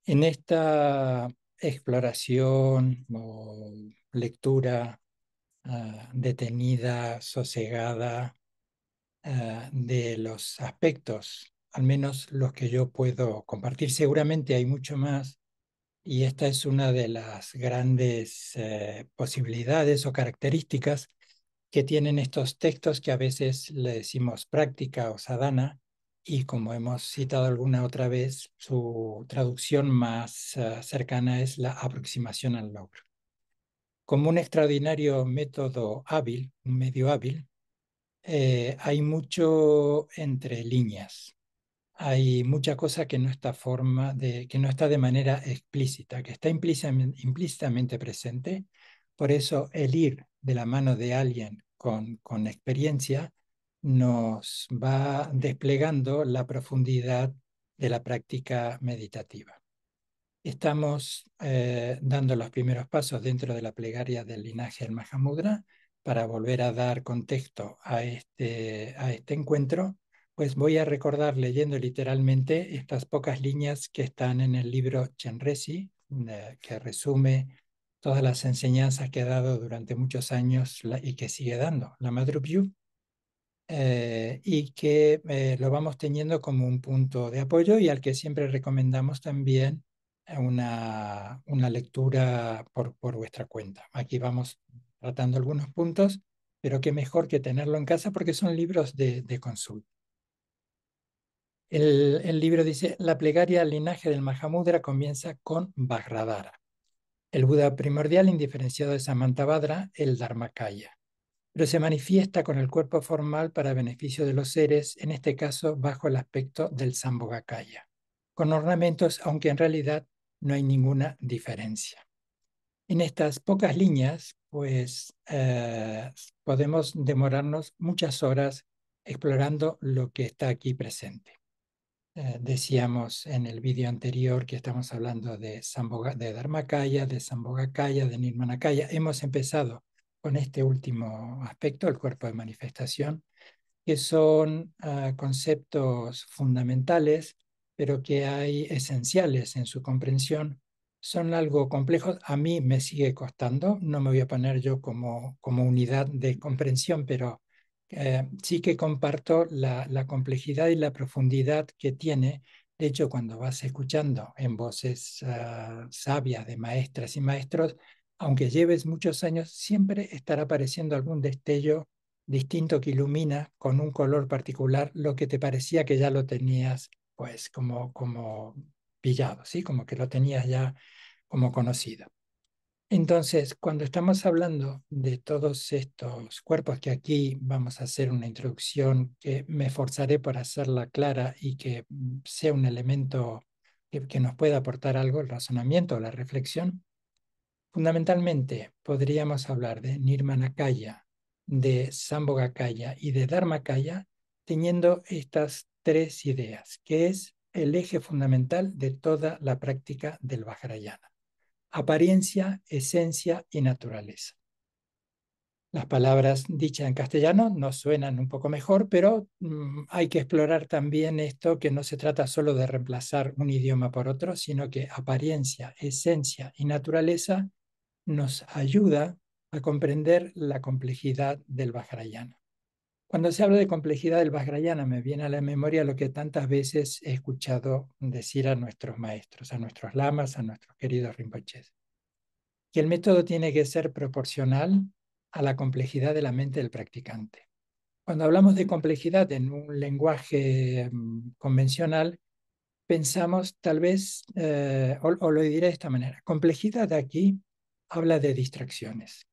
En esta exploración o lectura detenida, sosegada, de los aspectos, al menos los que yo puedo compartir, seguramente hay mucho más, y esta es una de las grandes posibilidades o características que tienen estos textos que a veces le decimos práctica o sadhana, y como hemos citado alguna otra vez, su traducción más cercana es la aproximación al logro. Como un extraordinario método hábil, un medio hábil, hay mucho entre líneas. Hay mucha cosa que no está, que no está de manera explícita, que está implícitamente presente. Por eso el ir de la mano de alguien con experiencia nos va desplegando la profundidad de la práctica meditativa. Estamos dando los primeros pasos dentro de la plegaria del linaje del Mahamudra. Para volver a dar contexto a este encuentro, pues voy a recordar leyendo literalmente estas pocas líneas que están en el libro Chenrezig, que resume todas las enseñanzas que ha dado durante muchos años y que sigue dando la Madhurya, y que lo vamos teniendo como un punto de apoyo y al que siempre recomendamos también una lectura por vuestra cuenta. Aquí vamos tratando algunos puntos, pero qué mejor que tenerlo en casa porque son libros de consulta. El libro dice, la plegaria al linaje del Mahamudra comienza con Vajradhara, el Buda primordial indiferenciado de Samantabhadra, el Dharmakaya, pero se manifiesta con el cuerpo formal para beneficio de los seres, en este caso bajo el aspecto del Sambhogakaya, con ornamentos, aunque en realidad no hay ninguna diferencia. En estas pocas líneas, pues podemos demorarnos muchas horas explorando lo que está aquí presente. Decíamos en el vídeo anterior que estamos hablando de Dharmakaya, de Sambhogakaya, de Nirmanakaya. Hemos empezado con este último aspecto, el cuerpo de manifestación, que son conceptos fundamentales, pero que hay esenciales en su comprensión. Son algo complejos. A mí me sigue costando, no me voy a poner yo como unidad de comprensión, pero sí que comparto la complejidad y la profundidad que tiene. De hecho, cuando vas escuchando en voces sabias de maestras y maestros, aunque lleves muchos años, siempre estará apareciendo algún destello distinto que ilumina con un color particular lo que te parecía que ya lo tenías, pues como pillado, ¿sí? Como que lo tenías ya como conocido. Entonces, cuando estamos hablando de todos estos cuerpos, que aquí vamos a hacer una introducción que me esforzaré por hacerla clara y que sea un elemento que nos pueda aportar algo, el razonamiento o la reflexión, fundamentalmente podríamos hablar de Nirmanakaya, de Sambhogakaya y de Dharmakaya, teniendo estas tres ideas, que es el eje fundamental de toda la práctica del Vajrayana: apariencia, esencia y naturaleza. Las palabras dichas en castellano nos suenan un poco mejor, pero hay que explorar también esto, que no se trata solo de reemplazar un idioma por otro, sino que apariencia, esencia y naturaleza nos ayuda a comprender la complejidad del Vajrayana. Cuando se habla de complejidad del Vajrayana, me viene a la memoria lo que tantas veces he escuchado decir a nuestros maestros, a nuestros lamas, a nuestros queridos rinpoches, que el método tiene que ser proporcional a la complejidad de la mente del practicante. Cuando hablamos de complejidad en un lenguaje convencional, pensamos tal vez, o lo diré de esta manera, complejidad aquí habla de distracciones.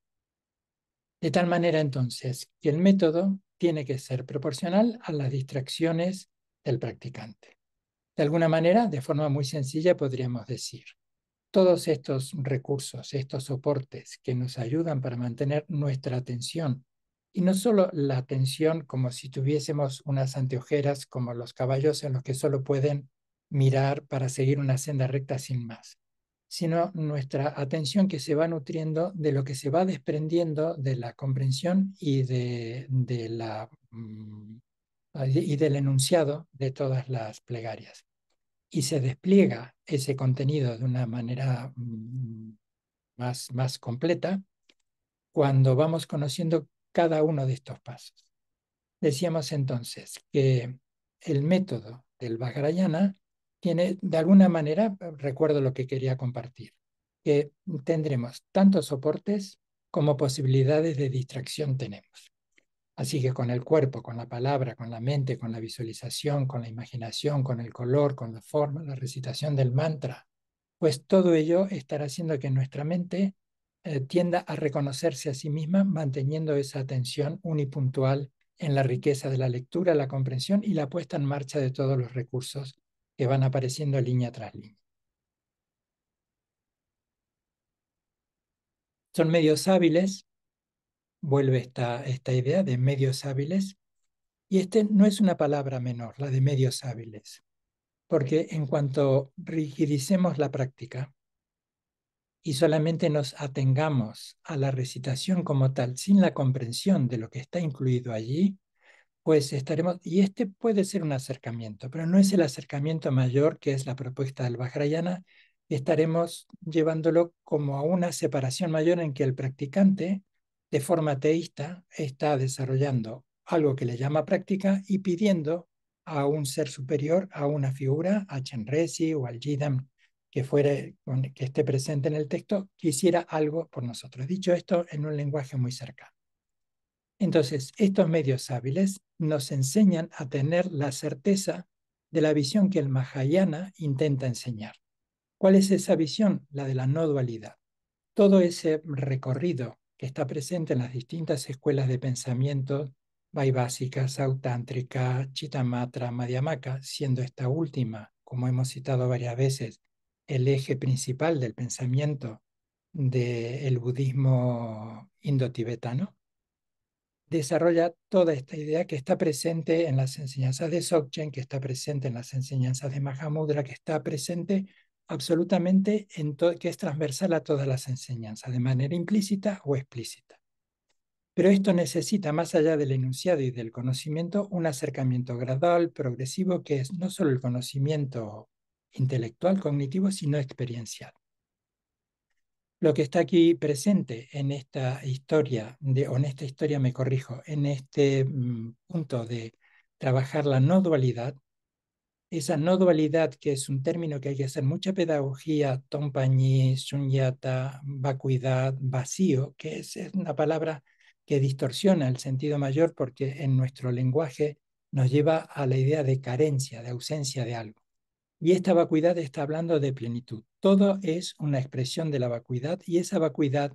De tal manera entonces que el método tiene que ser proporcional a las distracciones del practicante. De alguna manera, de forma muy sencilla, podríamos decir, todos estos recursos, estos soportes que nos ayudan para mantener nuestra atención, y no solo la atención como si tuviésemos unas anteojeras como los caballos en los que solo pueden mirar para seguir una senda recta sin más, sino nuestra atención que se va nutriendo de lo que se va desprendiendo de la comprensión y del enunciado de todas las plegarias. y se despliega ese contenido de una manera más completa cuando vamos conociendo cada uno de estos pasos. Decíamos entonces que el método del Vajrayana tiene, de alguna manera, recuerdo lo que quería compartir, que tendremos tantos soportes como posibilidades de distracción tenemos. Así que con el cuerpo, con la palabra, con la mente, con la visualización, con la imaginación, con el color, con la forma, la recitación del mantra, pues todo ello estará haciendo que nuestra mente tienda a reconocerse a sí misma, manteniendo esa atención unipuntual en la riqueza de la lectura, la comprensión y la puesta en marcha de todos los recursos que van apareciendo línea tras línea. Son medios hábiles, vuelve esta idea de medios hábiles, y este no es una palabra menor, la de medios hábiles, porque en cuanto rigidicemos la práctica y solamente nos atengamos a la recitación como tal, sin la comprensión de lo que está incluido allí, pues estaremos, y este puede ser un acercamiento, pero no es el acercamiento mayor que es la propuesta del Vajrayana, estaremos llevándolo como a una separación mayor en que el practicante, de forma teísta, está desarrollando algo que le llama práctica y pidiendo a un ser superior, a una figura, a Chenrezig o al Yidam, que esté presente en el texto, que hiciera algo por nosotros. Dicho esto en un lenguaje muy cercano. Entonces, estos medios hábiles nos enseñan a tener la certeza de la visión que el Mahayana intenta enseñar. ¿Cuál es esa visión? La de la no dualidad. Todo ese recorrido que está presente en las distintas escuelas de pensamiento, Vaibhásika, Sautántrica, Chittamatra, Madhyamaka, siendo esta última, como hemos citado varias veces, el eje principal del pensamiento del budismo indo-tibetano, desarrolla toda esta idea que está presente en las enseñanzas de Dzogchen, que está presente en las enseñanzas de Mahamudra, que está presente absolutamente que es transversal a todas las enseñanzas, de manera implícita o explícita. Pero esto necesita, más allá del enunciado y del conocimiento, un acercamiento gradual, progresivo, que es no solo el conocimiento intelectual, cognitivo, sino experiencial. Lo que está aquí presente en esta historia, o en esta historia me corrijo, en este punto de trabajar la no dualidad, esa no dualidad que es un término que hay que hacer mucha pedagogía, tompañí, shunyata, vacuidad, vacío, que es una palabra que distorsiona el sentido mayor porque en nuestro lenguaje nos lleva a la idea de carencia, de ausencia de algo. Y esta vacuidad está hablando de plenitud. Todo es una expresión de la vacuidad y esa vacuidad,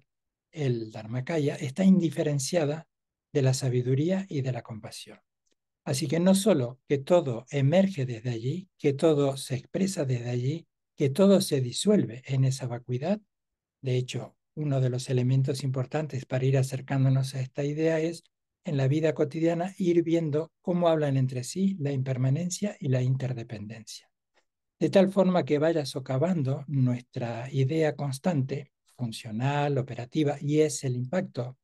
el Dharmakaya, está indiferenciada de la sabiduría y de la compasión. Así que no solo que todo emerge desde allí, que todo se expresa desde allí, que todo se disuelve en esa vacuidad. De hecho, uno de los elementos importantes para ir acercándonos a esta idea es, en la vida cotidiana, ir viendo cómo hablan entre sí la impermanencia y la interdependencia, de tal forma que vaya socavando nuestra idea constante, funcional, operativa, y es el impacto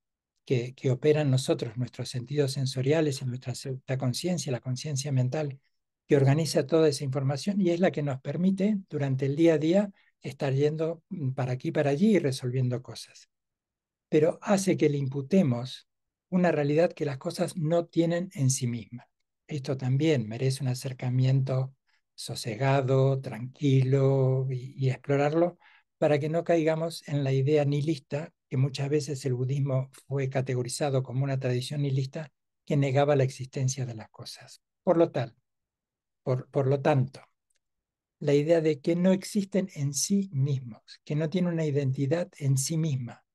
que opera en nosotros, nuestros sentidos sensoriales y nuestra conciencia, la conciencia mental, que organiza toda esa información y es la que nos permite durante el día a día estar yendo para aquí, para allí y resolviendo cosas. Pero hace que le imputemos una realidad que las cosas no tienen en sí mismas. Esto también merece un acercamiento sosegado, tranquilo y explorarlo para que no caigamos en la idea nihilista, que muchas veces el budismo fue categorizado como una tradición nihilista que negaba la existencia de las cosas. Por lo tanto, la idea de que no existen en sí mismos, que no tienen una identidad en sí misma,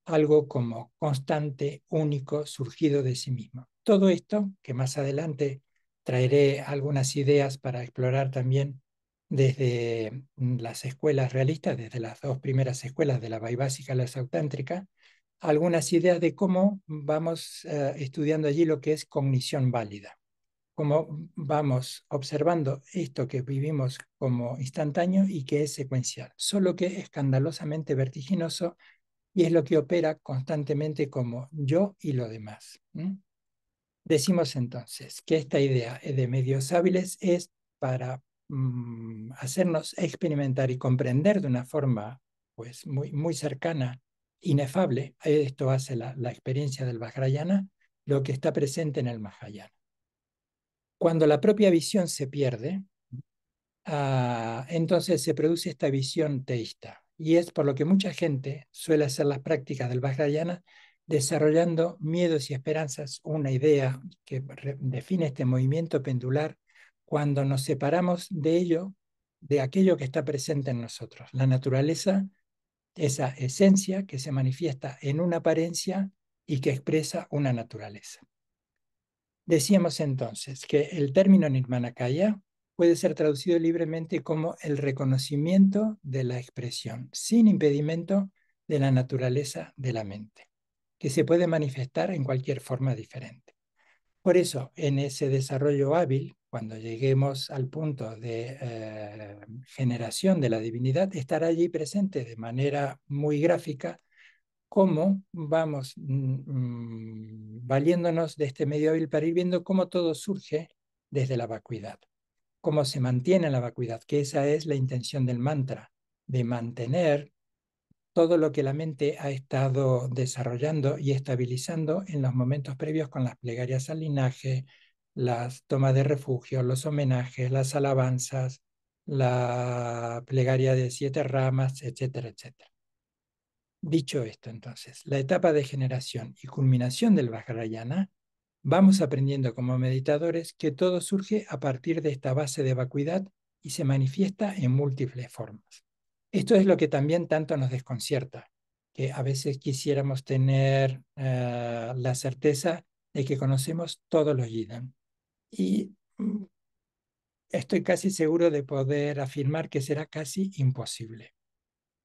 algo como constante, único, surgido de sí mismo. Todo esto, que más adelante traeré algunas ideas para explorar también desde las escuelas realistas, desde las dos primeras escuelas de la Vaibhásika y la Sautántrica, algunas ideas de cómo vamos estudiando allí lo que es cognición válida, cómo vamos observando esto que vivimos como instantáneo y que es secuencial, solo que escandalosamente vertiginoso y es lo que opera constantemente como yo y lo demás. Decimos entonces que esta idea de medios hábiles es para hacernos experimentar y comprender de una forma pues, muy cercana, inefable, esto hace la experiencia del Vajrayana, lo que está presente en el Mahayana. Cuando la propia visión se pierde, entonces se produce esta visión teísta. Y es por lo que mucha gente suele hacer las prácticas del Vajrayana desarrollando miedos y esperanzas, una idea que define este movimiento pendular cuando nos separamos de ello, de aquello que está presente en nosotros. La naturaleza, esa esencia que se manifiesta en una apariencia y que expresa una naturaleza. Decíamos entonces que el término Nirmanakaya puede ser traducido libremente como el reconocimiento de la expresión, sin impedimento de la naturaleza de la mente, que se puede manifestar en cualquier forma diferente. Por eso, en ese desarrollo hábil, cuando lleguemos al punto de generación de la divinidad, estará allí presente de manera muy gráfica cómo vamos valiéndonos de este medio hábil para ir viendo cómo todo surge desde la vacuidad, cómo se mantiene la vacuidad, que esa es la intención del mantra, de mantener todo lo que la mente ha estado desarrollando y estabilizando en los momentos previos con las plegarias al linaje, las tomas de refugio, los homenajes, las alabanzas, la plegaria de 7 ramas, etcétera, etcétera. Dicho esto, entonces, la etapa de generación y culminación del Vajrayana, vamos aprendiendo como meditadores que todo surge a partir de esta base de vacuidad y se manifiesta en múltiples formas. Esto es lo que también tanto nos desconcierta, que a veces quisiéramos tener la certeza de que conocemos todos los Yidan. Y estoy casi seguro de poder afirmar que será casi imposible.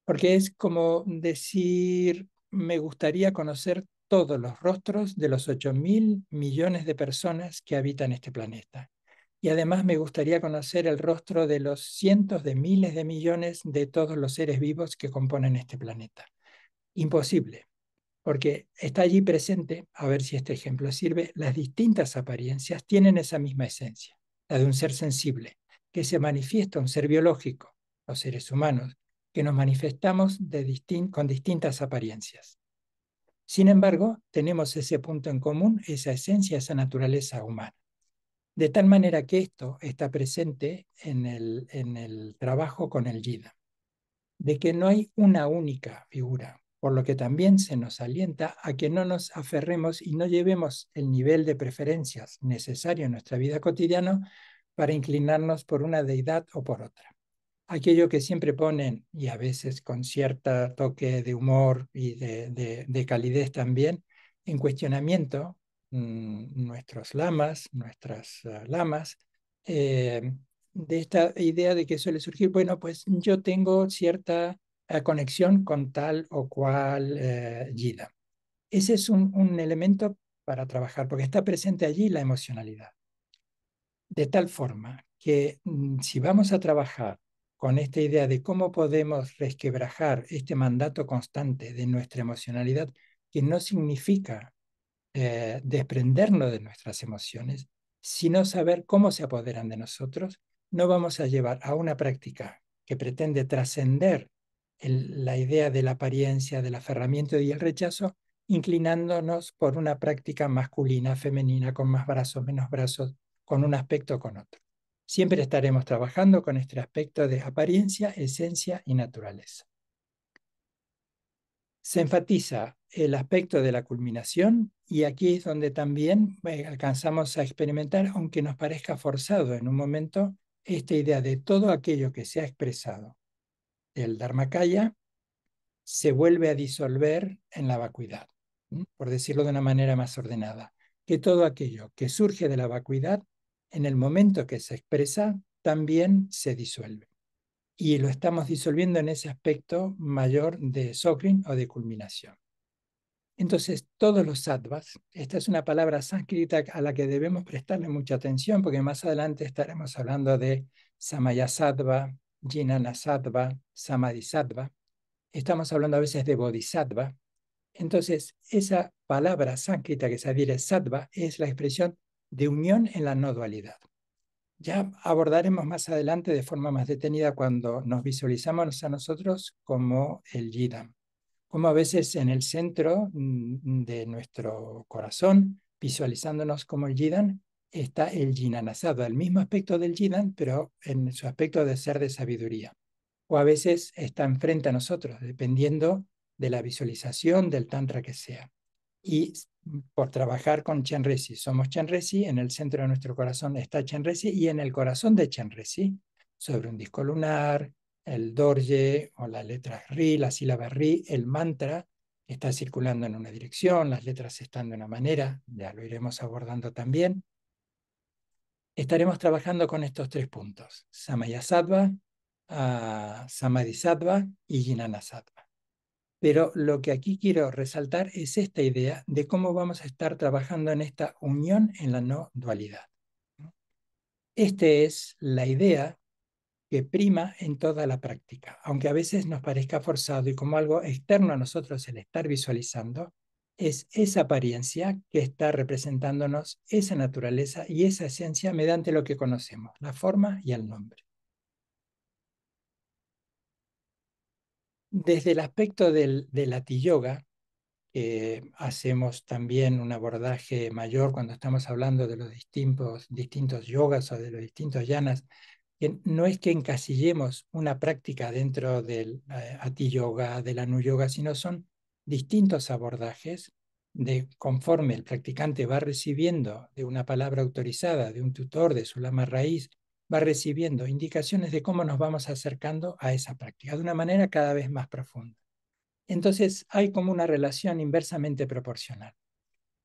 Porque es como decir, me gustaría conocer todos los rostros de los 8.000 millones de personas que habitan este planeta. Y además me gustaría conocer el rostro de los cientos de miles de millones de todos los seres vivos que componen este planeta. Imposible, porque está allí presente, a ver si este ejemplo sirve, las distintas apariencias tienen esa misma esencia, la de un ser sensible, que se manifiesta un ser biológico, los seres humanos, que nos manifestamos con distintas apariencias. Sin embargo, tenemos ese punto en común, esa esencia, esa naturaleza humana. De tal manera que esto está presente en el trabajo con el Yida, de que no hay una única figura, por lo que también se nos alienta a que no nos aferremos y no llevemos el nivel de preferencias necesario en nuestra vida cotidiana para inclinarnos por una deidad o por otra. Aquello que siempre ponen, y a veces con cierto toque de humor y de calidez también, en cuestionamiento, nuestros lamas, nuestras lamas, de esta idea de que suele surgir, bueno, pues yo tengo cierta conexión con tal o cual yida. Ese es un elemento para trabajar, porque está presente allí la emocionalidad. De tal forma que si vamos a trabajar con esta idea de cómo podemos resquebrajar este mandato constante de nuestra emocionalidad, que no significa desprendernos de nuestras emociones, sino saber cómo se apoderan de nosotros, no vamos a llevar a una práctica que pretende trascender la idea de la apariencia, del aferramiento y el rechazo, inclinándonos por una práctica masculina, femenina, con más brazos, menos brazos, con un aspecto o con otro. Siempre estaremos trabajando con este aspecto de apariencia, esencia y naturaleza. Se enfatiza el aspecto de la culminación y aquí es donde también alcanzamos a experimentar, aunque nos parezca forzado en un momento, esta idea de todo aquello que se ha expresado del Dharmakaya se vuelve a disolver en la vacuidad, por decirlo de una manera más ordenada, que todo aquello que surge de la vacuidad, en el momento que se expresa, también se disuelve. Y lo estamos disolviendo en ese aspecto mayor de Sokrin o de culminación. Entonces, todos los sattvas, esta es una palabra sánscrita a la que debemos prestarle mucha atención, porque más adelante estaremos hablando de Samaya-sattva, Jnana-sattva, Samadhi-sattva. Estamos hablando a veces de Bodhisattva. Entonces, esa palabra sánscrita que se adhiere sattva es la expresión de unión en la no dualidad. Ya abordaremos más adelante de forma más detenida cuando nos visualizamos a nosotros como el Yidam, como a veces en el centro de nuestro corazón, visualizándonos como el Yidam, está el Jinanasada, el mismo aspecto del Yidam, pero en su aspecto de ser de sabiduría. O a veces está enfrente a nosotros, dependiendo de la visualización del Tantra que sea. Y por trabajar con Chenrezig, somos Chenrezig, en el centro de nuestro corazón está Chenrezig y en el corazón de Chenrezig, sobre un disco lunar, el Dorje o la letra Ri, la sílaba Ri, el mantra está circulando en una dirección, las letras están de una manera, ya lo iremos abordando también. Estaremos trabajando con estos tres puntos, Samaya-sattva, Samadhi-sattva y Jnana-sattva. Pero lo que aquí quiero resaltar es esta idea de cómo vamos a estar trabajando en esta unión en la no dualidad. Esta es la idea que prima en toda la práctica, aunque a veces nos parezca forzado y como algo externo a nosotros el estar visualizando, es esa apariencia que está representándonos esa naturaleza y esa esencia mediante lo que conocemos, la forma y el nombre. Desde el aspecto del Ati Yoga, hacemos también un abordaje mayor cuando estamos hablando de los distintos yogas o de los distintos yanas, que no es que encasillemos una práctica dentro del Ati Yoga, del Anu Yoga, sino son distintos abordajes de conforme el practicante va recibiendo de una palabra autorizada, de un tutor, de su lama raíz, va recibiendo indicaciones de cómo nos vamos acercando a esa práctica de una manera cada vez más profunda. Entonces hay como una relación inversamente proporcional.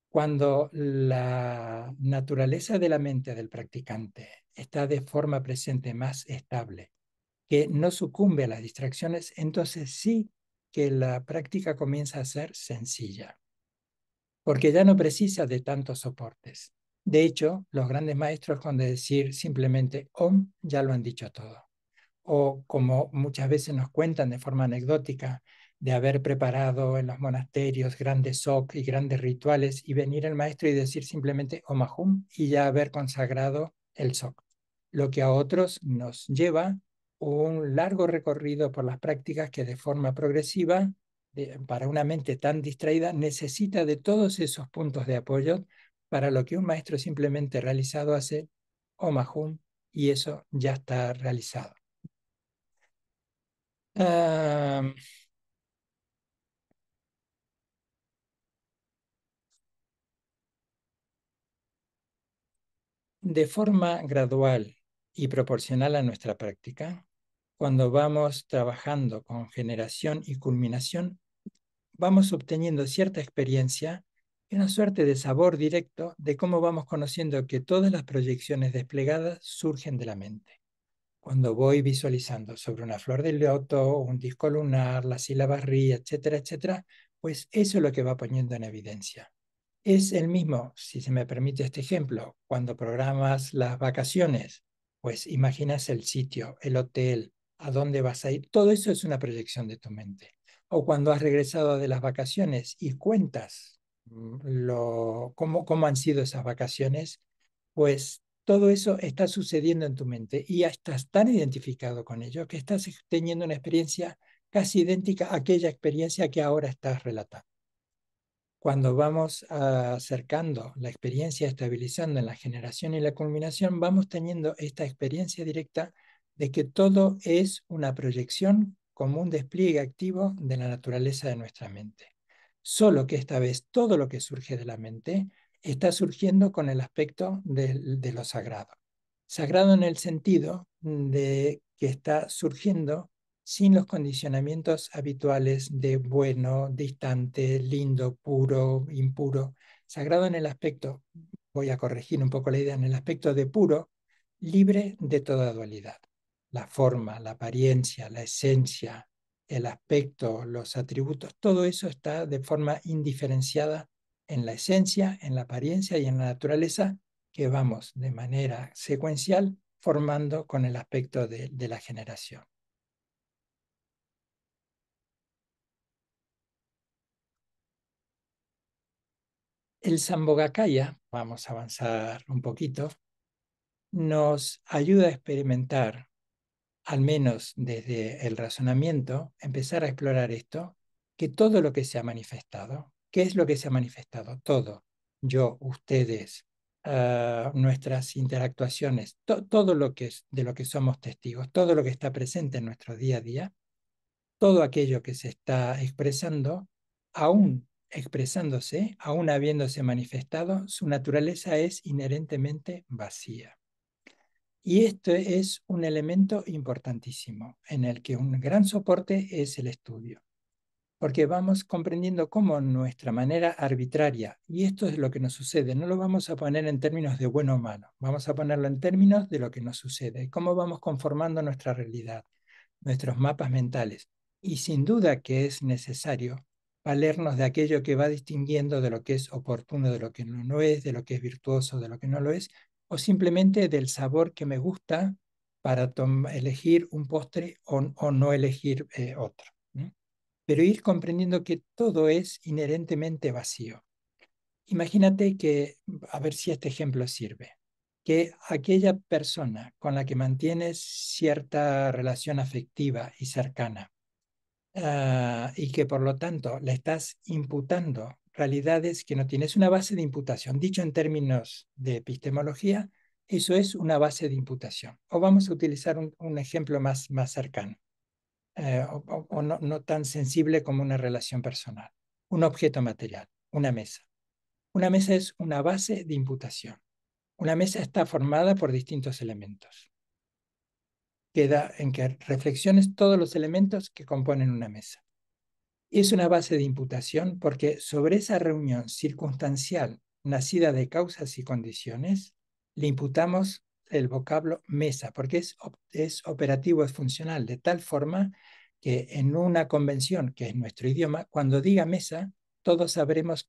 Cuando la naturaleza de la mente del practicante está de forma presente más estable, que no sucumbe a las distracciones, entonces sí que la práctica comienza a ser sencilla, porque ya no precisa de tantos soportes. De hecho, los grandes maestros con decir simplemente Om ya lo han dicho todo. O como muchas veces nos cuentan de forma anecdótica, de haber preparado en los monasterios grandes sok y grandes rituales y venir el maestro y decir simplemente Om Ahum y ya haber consagrado el sok. Lo que a otros nos lleva un largo recorrido por las prácticas que de forma progresiva, para una mente tan distraída, necesita de todos esos puntos de apoyo para lo que un maestro simplemente realizado hace Om Ahum y eso ya está realizado. Ah, de forma gradual y proporcional a nuestra práctica, cuando vamos trabajando con generación y culminación, vamos obteniendo cierta experiencia y una suerte de sabor directo de cómo vamos conociendo que todas las proyecciones desplegadas surgen de la mente. Cuando voy visualizando sobre una flor de loto, un disco lunar, la sílaba ri, etcétera, etcétera, pues eso es lo que va poniendo en evidencia. Es el mismo, si se me permite este ejemplo, cuando programas las vacaciones, pues imaginas el sitio, el hotel, a dónde vas a ir, todo eso es una proyección de tu mente. O cuando has regresado de las vacaciones y cuentas cómo han sido esas vacaciones, pues todo eso está sucediendo en tu mente y ya estás tan identificado con ello que estás teniendo una experiencia casi idéntica a aquella experiencia que ahora estás relatando. Cuando vamos acercando la experiencia, estabilizando en la generación y la culminación, vamos teniendo esta experiencia directa de que todo es una proyección como un despliegue activo de la naturaleza de nuestra mente. Solo que esta vez todo lo que surge de la mente está surgiendo con el aspecto de lo sagrado. Sagrado en el sentido de que está surgiendo sin los condicionamientos habituales de bueno, distante, lindo, puro, impuro. Sagrado en el aspecto, voy a corregir un poco la idea, en el aspecto de puro, libre de toda dualidad. La forma, la apariencia, la esencia, el aspecto, los atributos, todo eso está de forma indiferenciada en la esencia, en la apariencia y en la naturaleza que vamos de manera secuencial formando con el aspecto de la generación. El Sambhogakaya, vamos a avanzar un poquito, nos ayuda a experimentar, al menos desde el razonamiento, empezar a explorar esto, que todo lo que se ha manifestado, ¿qué es lo que se ha manifestado? Todo, yo, ustedes, nuestras interactuaciones, todo lo que es de lo que somos testigos, todo lo que está presente en nuestro día a día, todo aquello que se está expresando, aún expresándose, aún habiéndose manifestado, su naturaleza es inherentemente vacía. Y esto es un elemento importantísimo en el que un gran soporte es el estudio, porque vamos comprendiendo cómo nuestra manera arbitraria, y esto es lo que nos sucede, no lo vamos a poner en términos de bueno o malo, vamos a ponerlo en términos de lo que nos sucede, cómo vamos conformando nuestra realidad, nuestros mapas mentales. Y sin duda que es necesario valernos de aquello que va distinguiendo de lo que es oportuno, de lo que no es, de lo que es virtuoso, de lo que no lo es, o simplemente del sabor que me gusta para elegir un postre o no elegir otro. ¿Mm? Pero ir comprendiendo que todo es inherentemente vacío. Imagínate que, a ver si este ejemplo sirve, que aquella persona con la que mantienes cierta relación afectiva y cercana, y que por lo tanto le estás imputando realidades que no tienes una base de imputación. Dicho en términos de epistemología, eso es una base de imputación. O vamos a utilizar un ejemplo más cercano, o no tan sensible como una relación personal. Un objeto material, una mesa. Una mesa es una base de imputación. Una mesa está formada por distintos elementos. Queda en que reflexiones todos los elementos que componen una mesa. Es una base de imputación porque sobre esa reunión circunstancial nacida de causas y condiciones, le imputamos el vocablo mesa, porque es operativo, es funcional, de tal forma que en una convención, que es nuestro idioma, cuando diga mesa, todos sabremos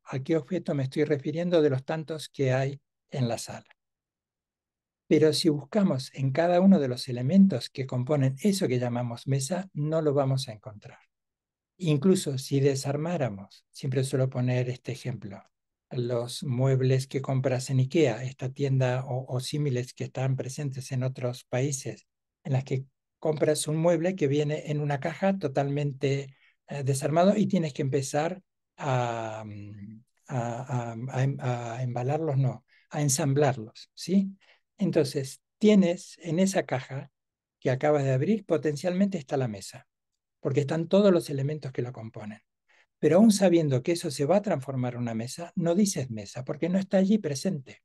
a qué objeto me estoy refiriendo de los tantos que hay en la sala. Pero si buscamos en cada uno de los elementos que componen eso que llamamos mesa, no lo vamos a encontrar. Incluso si desarmáramos, siempre suelo poner este ejemplo, los muebles que compras en IKEA, esta tienda o símiles que están presentes en otros países, en las que compras un mueble que viene en una caja totalmente desarmado y tienes que empezar a, a embalarlos, no, a ensamblarlos, ¿sí? Entonces, tienes en esa caja que acabas de abrir, potencialmente está la mesa porque están todos los elementos que lo componen. Pero aún sabiendo que eso se va a transformar en una mesa, no dices mesa, porque no está allí presente.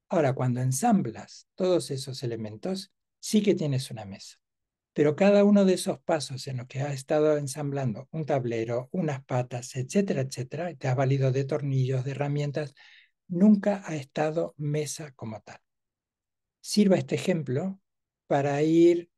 Ahora, cuando ensamblas todos esos elementos, sí que tienes una mesa. Pero cada uno de esos pasos en los que has estado ensamblando un tablero, unas patas, etcétera, etcétera, y te has valido de tornillos, de herramientas, nunca ha estado mesa como tal. Sirva este ejemplo para ir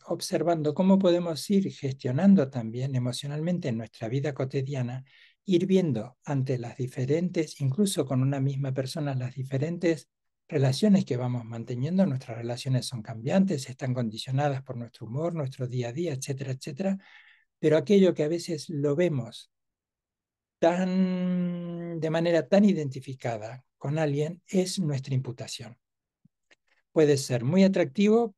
observando cómo podemos ir gestionando también emocionalmente en nuestra vida cotidiana, ir viendo ante las diferentes, incluso con una misma persona, las diferentes relaciones que vamos manteniendo. Nuestras relaciones son cambiantes, están condicionadas por nuestro humor, nuestro día a día, etcétera, etcétera. Pero aquello que a veces lo vemos de manera tan identificada con alguien es nuestra imputación. Puede ser muy atractivo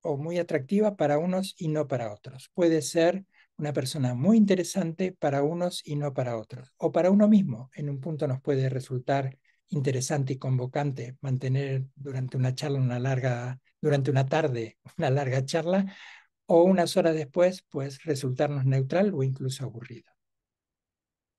o muy atractiva para unos y no para otros. Puede ser una persona muy interesante para unos y no para otros. O para uno mismo. En un punto nos puede resultar interesante y convocante mantener durante una charla durante una tarde, una larga charla, o unas horas después, pues resultarnos neutral o incluso aburrido.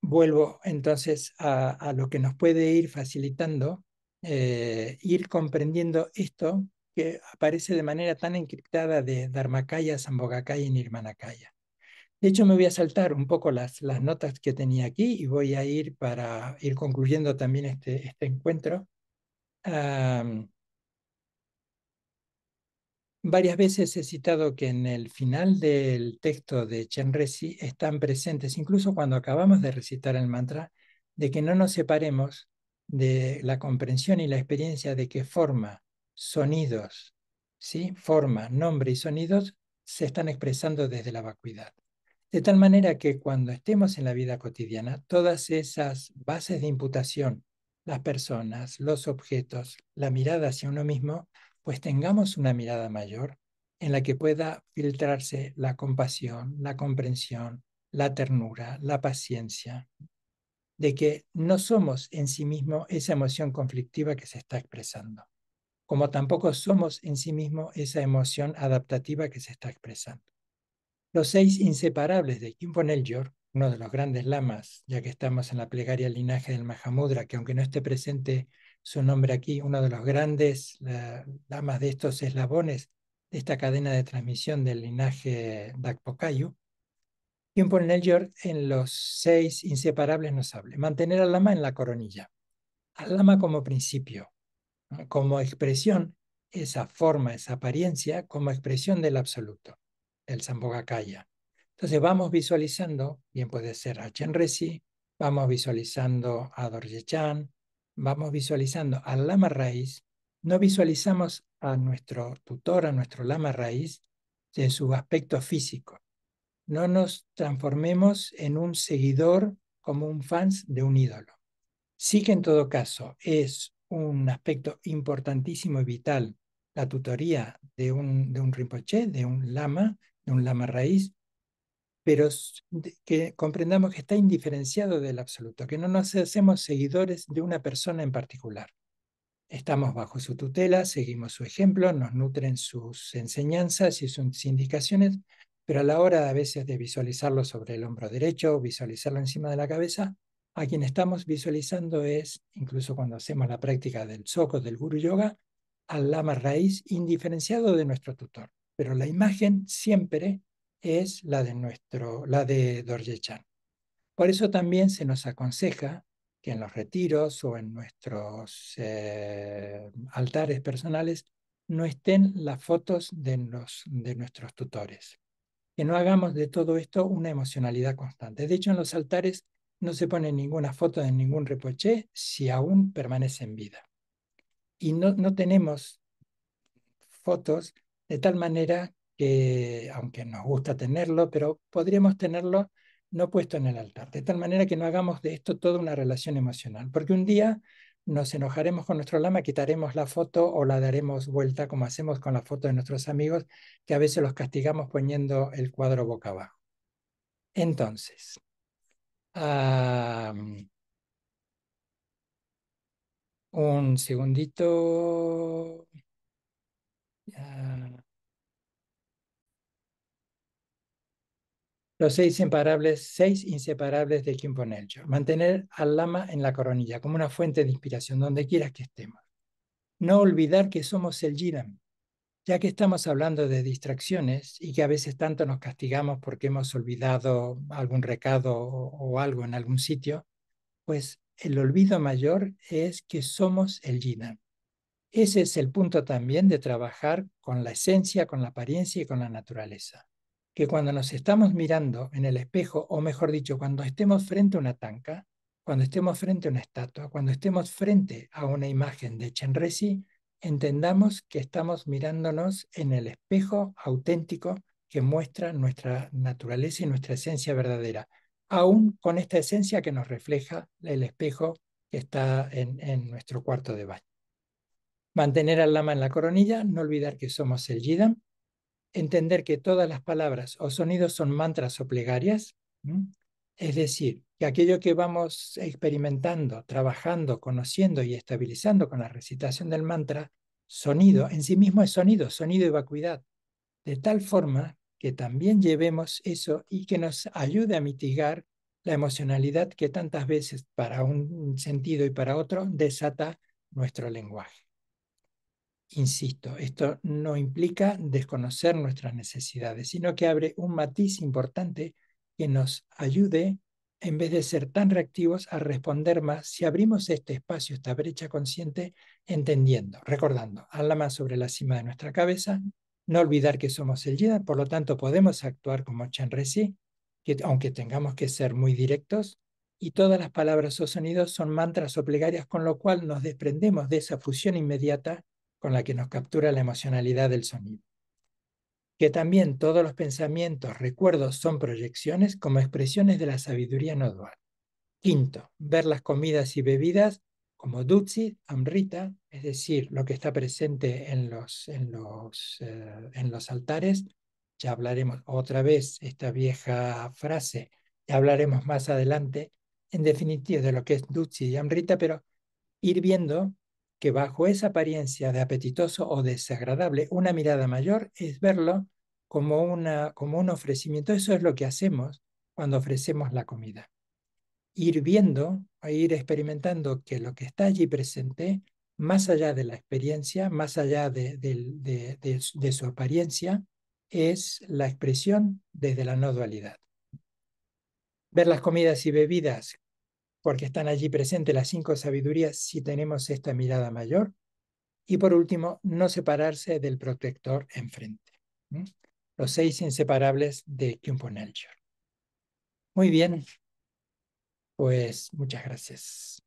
Vuelvo entonces a lo que nos puede ir facilitando, ir comprendiendo esto que aparece de manera tan encriptada de Dharmakaya, Sambhogakaya y Nirmanakaya. De hecho, me voy a saltar un poco las notas que tenía aquí y voy a ir para ir concluyendo también este encuentro. Um, Varias veces he citado que en el final del texto de Chenrezig están presentes, incluso cuando acabamos de recitar el mantra, de que no nos separemos de la comprensión y la experiencia de que forma, sonidos, ¿sí? Forma, nombre y sonidos se están expresando desde la vacuidad. De tal manera que cuando estemos en la vida cotidiana, todas esas bases de imputación las personas, los objetos, la mirada hacia uno mismo, pues tengamos una mirada mayor en la que pueda filtrarse la compasión, la comprensión, la ternura, la paciencia, de que no somos en sí mismo esa emoción conflictiva que se está expresando, como tampoco somos en sí mismo esa emoción adaptativa que se está expresando. Los 6 inseparables de Khyentse Nelyor, uno de los grandes lamas, ya que estamos en la plegaria linaje del Mahamudra, que aunque no esté presente su nombre aquí, uno de los grandes lamas de estos eslabones de esta cadena de transmisión del linaje Dakpokayu, Khyentse Nelyor en los 6 inseparables nos habla. Mantener al lama en la coronilla, al lama como principio, ¿no? Como expresión, esa forma, esa apariencia, como expresión del absoluto, el Sambhogakaya. Entonces vamos visualizando, bien puede ser a Chenrezig, vamos visualizando a Dorje Chan, vamos visualizando al lama raíz, no visualizamos a nuestro tutor, a nuestro lama raíz, de su aspecto físico. No nos transformemos en un seguidor como un fans de un ídolo. Sí que en todo caso es un aspecto importantísimo y vital la tutoría de un Rinpoché, de un lama raíz, pero que comprendamos que está indiferenciado del absoluto, que no nos hacemos seguidores de una persona en particular. Estamos bajo su tutela, seguimos su ejemplo, nos nutren sus enseñanzas y sus indicaciones, pero a la hora a veces de visualizarlo sobre el hombro derecho, visualizarlo encima de la cabeza, a quien estamos visualizando es, incluso cuando hacemos la práctica del Soko, del Guru Yoga, al Lama raíz indiferenciado de nuestro tutor. Pero la imagen siempre es la de Dorje Chan. Por eso también se nos aconseja que en los retiros o en nuestros altares personales no estén las fotos de nuestros tutores. Que no hagamos de todo esto una emocionalidad constante. De hecho, en los altares no se pone ninguna foto de ningún Rinpoché si aún permanece en vida. Y no tenemos fotos de tal manera que, aunque nos gusta tenerlo, pero podríamos tenerlo no puesto en el altar, de tal manera que no hagamos de esto toda una relación emocional, porque un día nos enojaremos con nuestro lama, quitaremos la foto o la daremos vuelta como hacemos con la foto de nuestros amigos, que a veces los castigamos poniendo el cuadro boca abajo. Entonces, un segundito. Ah, Los 6 inseparables de Khyentse Neljo. Mantener al lama en la coronilla como una fuente de inspiración donde quiera que estemos. No olvidar que somos el Jiram. Ya que estamos hablando de distracciones y que a veces tanto nos castigamos porque hemos olvidado algún recado o algo en algún sitio, pues el olvido mayor es que somos el Jiram. Ese es el punto también de trabajar con la esencia, con la apariencia y con la naturaleza. Que cuando nos estamos mirando en el espejo, o mejor dicho, cuando estemos frente a una tanca, cuando estemos frente a una estatua, cuando estemos frente a una imagen de Chenrezig, entendamos que estamos mirándonos en el espejo auténtico que muestra nuestra naturaleza y nuestra esencia verdadera, aún con esta esencia que nos refleja el espejo que está en nuestro cuarto de baño. Mantener al lama en la coronilla, no olvidar que somos el Yidam, entender que todas las palabras o sonidos son mantras o plegarias, es decir, que aquello que vamos experimentando, trabajando, conociendo y estabilizando con la recitación del mantra, sonido, en sí mismo es sonido, sonido y vacuidad, de tal forma que también llevemos eso y que nos ayude a mitigar la emocionalidad que tantas veces para un sentido y para otro desata nuestro lenguaje. Insisto, esto no implica desconocer nuestras necesidades, sino que abre un matiz importante que nos ayude, en vez de ser tan reactivos, a responder más si abrimos este espacio, esta brecha consciente, entendiendo, recordando, al lama sobre la cima de nuestra cabeza, no olvidar que somos el Yida, por lo tanto podemos actuar como Chenrezig, que aunque tengamos que ser muy directos, y todas las palabras o sonidos son mantras o plegarias, con lo cual nos desprendemos de esa fusión inmediata con la que nos captura la emocionalidad del sonido. Que también todos los pensamientos, recuerdos son proyecciones como expresiones de la sabiduría no dual. Quinto, ver las comidas y bebidas como Dutsi, Amrita, es decir, lo que está presente en los altares. Ya hablaremos otra vez esta vieja frase, ya hablaremos más adelante, en definitiva, de lo que es Dutsi y Amrita, pero ir viendo que bajo esa apariencia de apetitoso o desagradable, una mirada mayor es verlo como un ofrecimiento. Eso es lo que hacemos cuando ofrecemos la comida. Ir viendo, ir experimentando que lo que está allí presente, más allá de la experiencia, más allá de su apariencia, es la expresión desde la no dualidad. Ver las comidas y bebidas porque están allí presentes las cinco sabidurías si tenemos esta mirada mayor. Y por último, no separarse del protector enfrente. ¿Mm? Los 6 inseparables de Kyumpo Nelcher. Muy bien, pues muchas gracias.